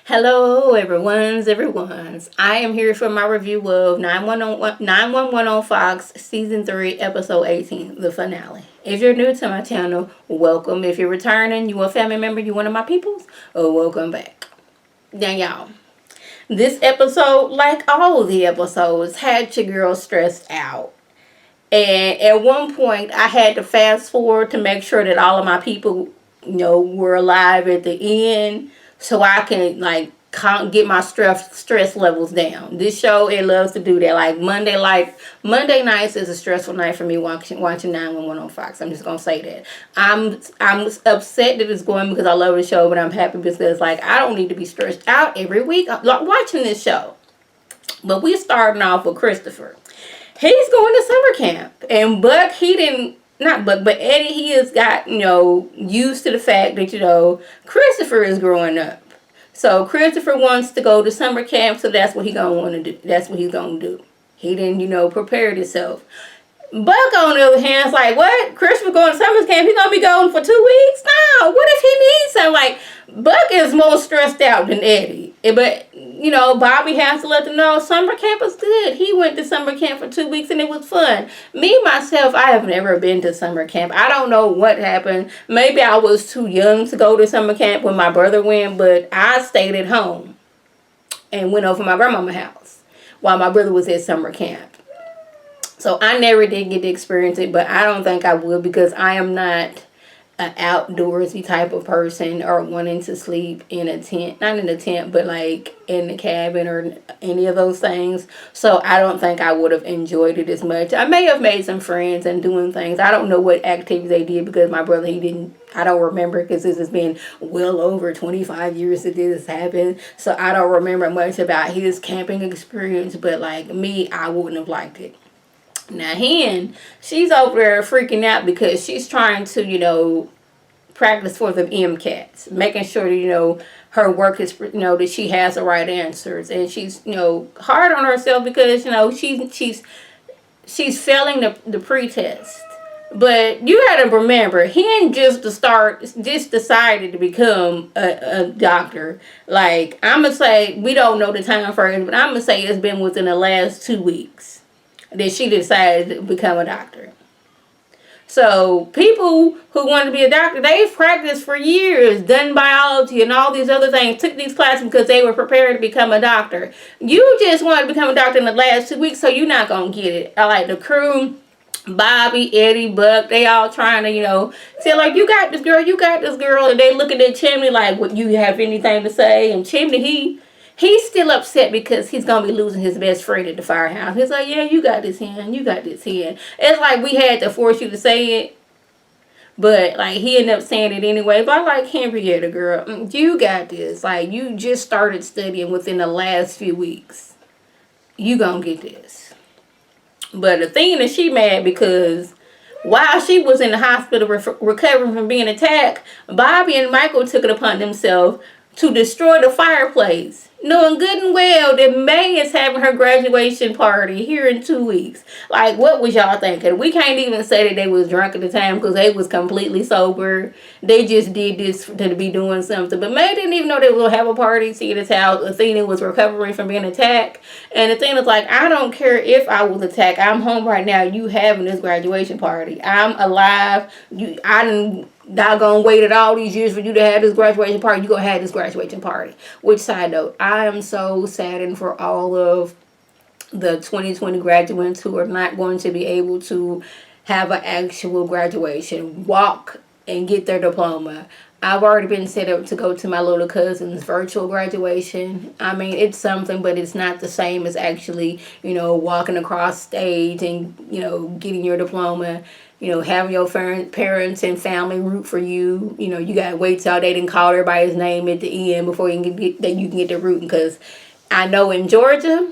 Hello, everyone's. I am here for my review of 911 on Fox, Season 3, Episode 18, the finale. If you're new to my channel, welcome. If you're returning, you a family member, you one of my peoples, welcome back. Now, y'all, this episode, like all the episodes, had your girl stressed out. And at one point, I had to fast forward to make sure that all of my people, were alive at the end, so I can get my stress levels down. This show, it loves to do that. Monday nights is a stressful night for me watching 911 on Fox. I'm just gonna say that. I'm upset that it's going because I love the show, but I'm happy because I don't need to be stressed out every week watching this show. But we starting off with Christopher. He's going to summer camp. And Buck, he didn't, not Buck, but Eddie, he has got, used to the fact that, Christopher is growing up. So Christopher wants to go to summer camp, so that's what he's going to want to do. That's what he's going to do. He didn't, prepare himself. Buck, on the other hand, is like, what? Christopher going to summer camp? He's going to be going for 2 weeks? No. What if he needs something? Buck is more stressed out than Eddie. But, Bobby has to let them know summer camp is good. He went to summer camp for 2 weeks and it was fun. Me, myself, I have never been to summer camp. I don't know what happened. Maybe I was too young to go to summer camp when my brother went, but I stayed at home and went over to my grandmama's house while my brother was at summer camp. So I never did get to experience it, but I don't think I would because I am not an outdoorsy type of person or wanting to sleep in a tent. Not in a tent, but in the cabin or any of those things. So I don't think I would have enjoyed it as much. I may have made some friends and doing things. I don't know what activities they did because my brother, I don't remember because this has been well over 25 years that this happened. So I don't remember much about his camping experience, but me, I wouldn't have liked it. Now, Hen, she's over there freaking out because she's trying to, practice for the MCATs, making sure that, her work is, that she has the right answers. And she's, hard on herself because, she's failing the pretest. But you got to remember, Hen just decided to become a doctor. I'm going to say, we don't know the time frame, but I'm going to say it's been within the last 2 weeks that she decided to become a doctor. So people who want to be a doctor, they've practiced for years, done biology and all these other things, took these classes because they were prepared to become a doctor. You just want to become a doctor in the last 2 weeks, so you're not going to get it. I like the crew, Bobby, Eddie, Buck, they all trying to, say you got this girl, and they looking at Chimney like, what, you have anything to say? And Chimney, he's still upset because he's going to be losing his best friend at the firehouse. He's like, yeah, you got this hand. You got this hand. It's like we had to force you to say it. But, he ended up saying it anyway. But I like Henrietta, girl. You got this. You just started studying within the last few weeks. You going to get this. But the thing is, she mad because while she was in the hospital recovering from being attacked, Bobby and Michael took it upon themselves to destroy the fireplace, knowing good and well that May is having her graduation party here in 2 weeks. What was y'all thinking? We can't even say that they was drunk at the time because they was completely sober. They just did this to be doing something. But May didn't even know they were going to have a party. See, this how Athena was recovering from being attacked. And Athena's like, I don't care if I was attacked. I'm home right now. You having this graduation party. I'm alive. I didn't doggone waited all these years for you to have this graduation party. You gonna have this graduation party. Which, side note, I am so saddened for all of the 2020 graduates who are not going to be able to have an actual graduation, walk and get their diploma. I've already been set up to go to my little cousin's virtual graduation. I mean, it's something, but it's not the same as actually, walking across stage and, getting your diploma. Having your parents and family root for you. You got to wait till they didn't call everybody's name at the end before you can get the rooting. Because I know in Georgia,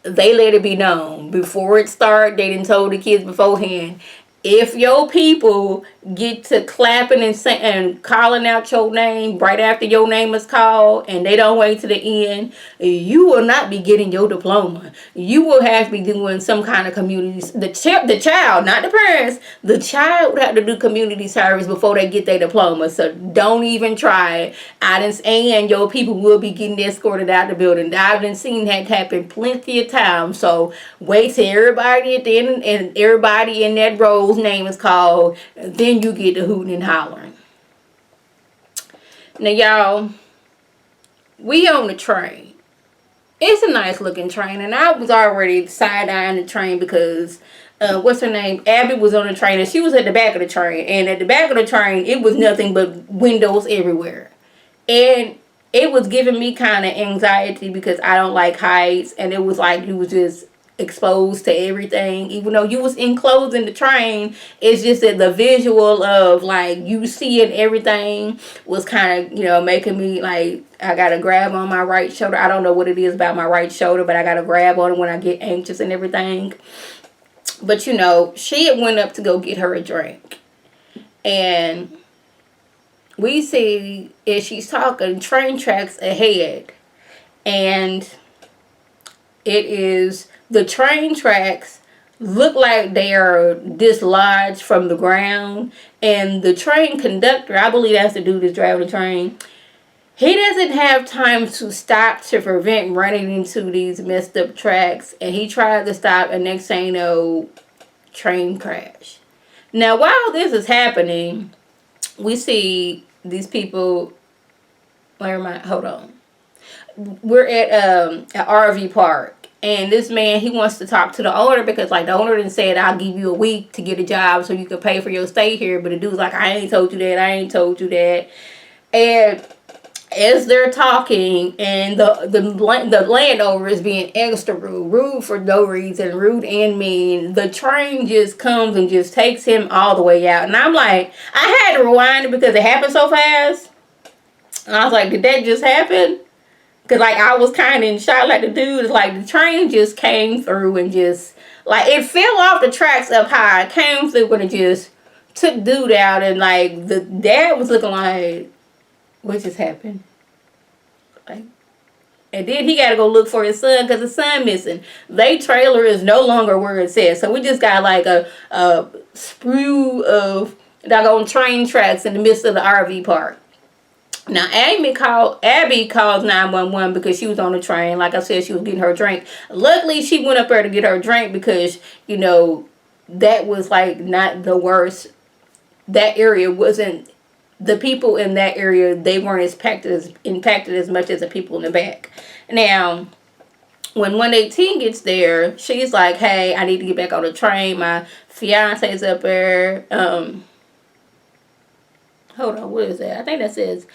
they let it be known. Before it started, they didn't told the kids beforehand, if your people get to clapping and and calling out your name right after your name is called, and they don't wait to the end, you will not be getting your diploma. You will have to be doing some kind of community. The child, not the parents, the child would have to do community service before they get their diploma. So don't even try it. And your people will be getting escorted out the building. I've been seen that happen plenty of times. So wait till everybody at the end and everybody in that role's name is called, then you get the hooting and hollering. Now, y'all, we on the train. It's a nice looking train, and I was already side-eyeing the train because what's her name? Abby was on the train, and she was at the back of the train. And at the back of the train, it was nothing but windows everywhere. And it was giving me kind of anxiety because I don't like heights, and it was like you was just exposed to everything. Even though you was enclosed in the train, it's just that the visual of like you seeing everything was kind of, making me like I gotta grab on my right shoulder. I don't know what it is about my right shoulder, but I gotta grab on it when I get anxious and everything. But she had went up to go get her a drink, and we see as she's talking train tracks ahead, and it is the train tracks look like they are dislodged from the ground, and the train conductor, I believe that's the dude that's driving the train, he doesn't have time to stop to prevent running into these messed up tracks, and he tried to stop, and next thing you know, train crash. Now while this is happening, we see these people, where am I? Hold on. We're at an RV park. And this man, he wants to talk to the owner because, like, the owner done said, I'll give you a week to get a job so you can pay for your stay here. But the dude's like, I ain't told you that. I ain't told you that. And as they're talking, and the landowner is being extra rude for no reason, rude and mean, the train just comes and just takes him all the way out. And I'm like, I had to rewind it because it happened so fast. And I was like, did that just happen? Because, like, I was kind of in shock. Like, the dude is like, the train just came through and just, like, it fell off the tracks up high. It came through and it just took dude out. And, like, the dad was looking like, what just happened? Like, and then he got to go look for his son because his son missing. They trailer is no longer where it says. So we just got, like, a sprue of doggone train tracks in the midst of the RV park. Now, Abby calls 911 because she was on the train. Like I said, she was getting her drink. Luckily, she went up there to get her drink because, that was, like, not the worst. That area wasn't, the people in that area, they weren't impacted as much as the people in the back. Now, when 118 gets there, she's like, hey, I need to get back on the train. My fiance's up there. Hold on, what is that? I think that says,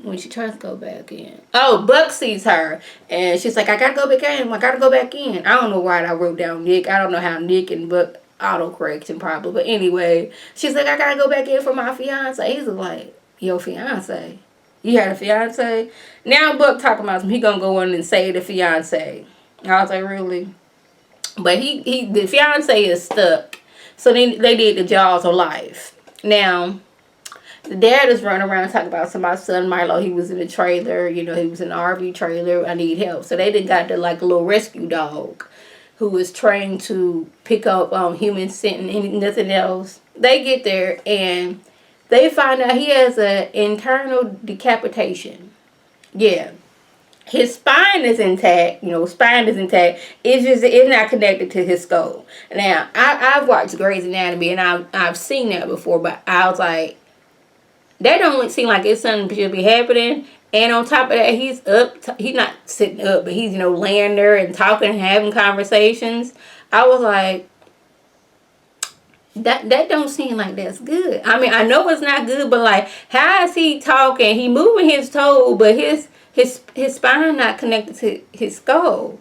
when she tries to go back in. Oh, Buck sees her. And she's like, I gotta go back in. I gotta go back in. I don't know why I wrote down Nick. I don't know how Nick and Buck autocorrection probably. But anyway, she's like, I gotta go back in for my fiance. He's like, your fiance? You had a fiance? Now Buck talking about him. He gonna go in and say the fiance. I was like, really? But the fiance is stuck. So then they did the Jaws of Life. Now, the dad is running around talking about my son Milo. He was in a trailer, he was in an RV trailer. I need help. So they done got a little rescue dog who is trained to pick up human scent and nothing else. They get there and they find out he has an internal decapitation. Yeah. His spine is intact, spine is intact. It's not connected to his skull. Now, I've watched Grey's Anatomy and I've seen that before, but I was like, that don't seem like it's something should be happening. And on top of that, he's he's not sitting up, but he's, laying there and talking and having conversations. I was like, that don't seem like that's good. I mean, I know it's not good, but like, how is he talking? He moving his toe, but his spine not connected to his skull.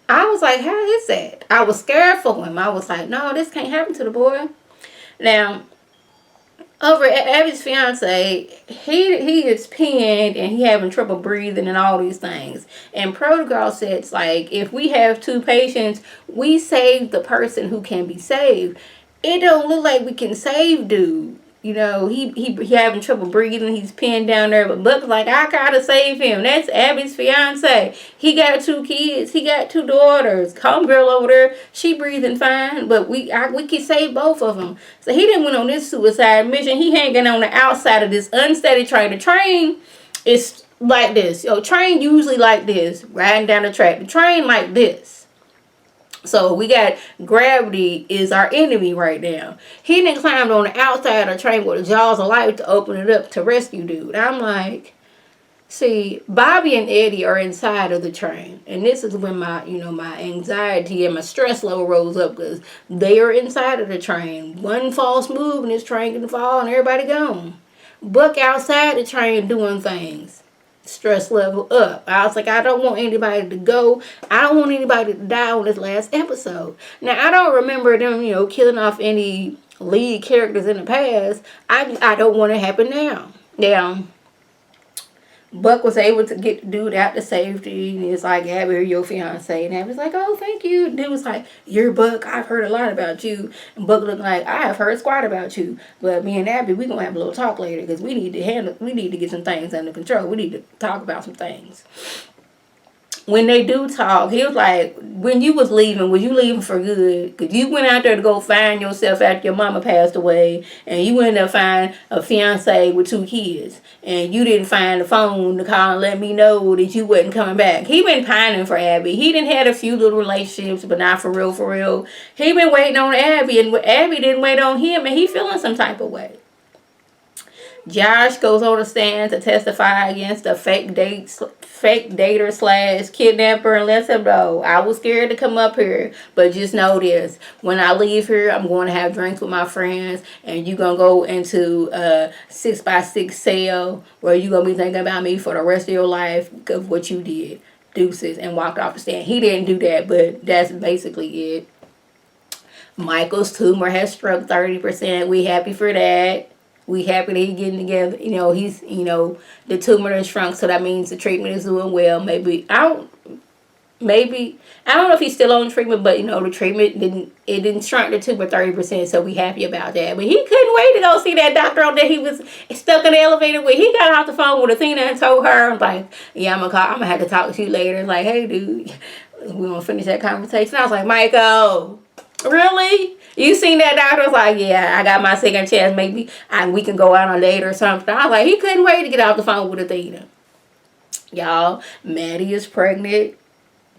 I was like, how is that? I was scared for him. I was like, no, this can't happen to the boy. Now, over at Abby's fiance, he is pinned and he having trouble breathing and all these things. And protocol says, like, if we have two patients, we save the person who can be saved. it don't look like we can save dude. You know, he having trouble breathing. He's pinned down there. But Buck's like, I gotta save him. That's Abby's fiance. He got 2 kids. He got 2 daughters. Homegirl over there, she breathing fine. But we can save both of them. So he didn't went on this suicide mission. He hanging on the outside of this unsteady train. The train is like this. Train usually like this, riding down the track. The train like this. So we got gravity is our enemy right now. He didn't climb on the outside of the train with the jaws of life to open it up to rescue dude. I'm like, see, Bobby and Eddie are inside of the train. And this is when my anxiety and my stress level rose up because they are inside of the train. One false move and this train can fall and everybody gone. Buck outside the train doing things. Stress level up. I was like, I don't want anybody to go. I don't want anybody to die on this last episode. Now, I don't remember them, killing off any lead characters in the past. I don't want it to happen now. Now, Buck was able to get the dude out to safety. And it's like, Abby, you're your fiance. And Abby's like, oh, thank you. Dude was like, you're Buck. I've heard a lot about you. And Buck looked like, I have heard squat about you. But me and Abby, we're going to have a little talk later because we need to get some things under control. We need to talk about some things. When they do talk, he was like, when you was leaving, was you leaving for good? Because you went out there to go find yourself after your mama passed away. And you went to find a fiance with 2 kids. And you didn't find the phone to call and let me know that you wasn't coming back. He been pining for Abby. He done had a few little relationships, but not for real, for real. He been waiting on Abby. And Abby didn't wait on him. And he feeling some type of way. Josh goes on the stand to testify against a fake dater / kidnapper and lets him know, I was scared to come up here, but just know this, when I leave here, I'm going to have drinks with my friends, and you're going to go into a 6x6 cell where you're going to be thinking about me for the rest of your life of what you did. Deuces, and walked off the stand. He didn't do that, but that's basically it. Michael's tumor has struck 30%. We happy for that. We happy that he's getting together. He's, the tumor has shrunk, so that means the treatment is doing well. I don't know if he's still on treatment, but, the treatment didn't shrunk the tumor 30%, so we happy about that. But he couldn't wait to go see that doctor on that he was stuck in the elevator with. He got off the phone with Athena and told her, I'm like, yeah, I'm going to have to talk to you later. It's like, hey, dude, we want to finish that conversation. I was like, Michael, really? You seen that doctor? I was like, yeah, I got my second chance. Maybe we can go out on a date or something. I was like, he couldn't wait to get off the phone with Athena. Y'all, Maddie is pregnant.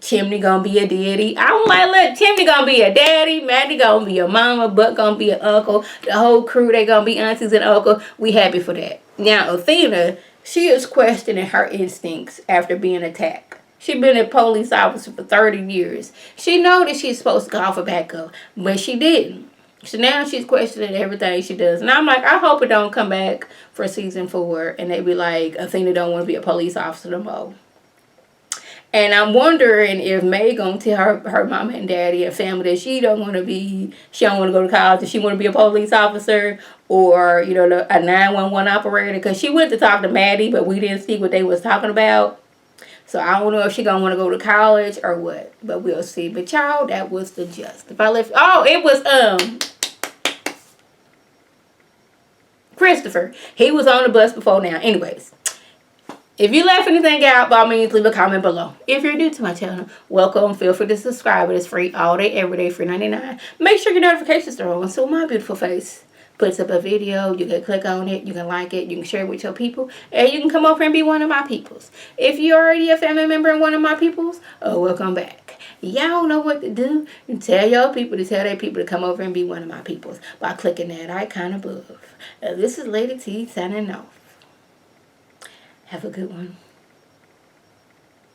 Chimney gonna be a daddy. I don't like, look, Chimney gonna be a daddy. Maddie gonna be a mama. Buck gonna be an uncle. The whole crew, they gonna be aunties and uncle. We happy for that. Now, Athena, she is questioning her instincts after being attacked. She been a police officer for 30 years. She know that she's supposed to call for backup, but she didn't. So now she's questioning everything she does. And I'm like, I hope it don't come back for season 4 and they be like, Athena don't want to be a police officer no more. And I'm wondering if May gonna tell her mama and daddy and family that she don't want to go to college, and she want to be a police officer or, a 911 operator, because she went to talk to Maddie, but we didn't see what they was talking about. So I don't know if she gonna want to go to college or what, but we'll see. But y'all, that was the gist. If I left, it was Christopher. He was on the bus before now. Anyways, if you left anything out, by all means, leave a comment below. If you're new to my channel, welcome. Feel free to subscribe. It is free all day, every day, free 99. Make sure your notifications are on so my beautiful face puts up a video. You can click on it, you can like it, you can share it with your people, and you can come over and be one of my peoples. If you're already a family member and one of my peoples, welcome back. Y'all know what to do. You tell your people to tell their people to come over and be one of my peoples by clicking that icon above. This is Lady T signing off. Have a good one.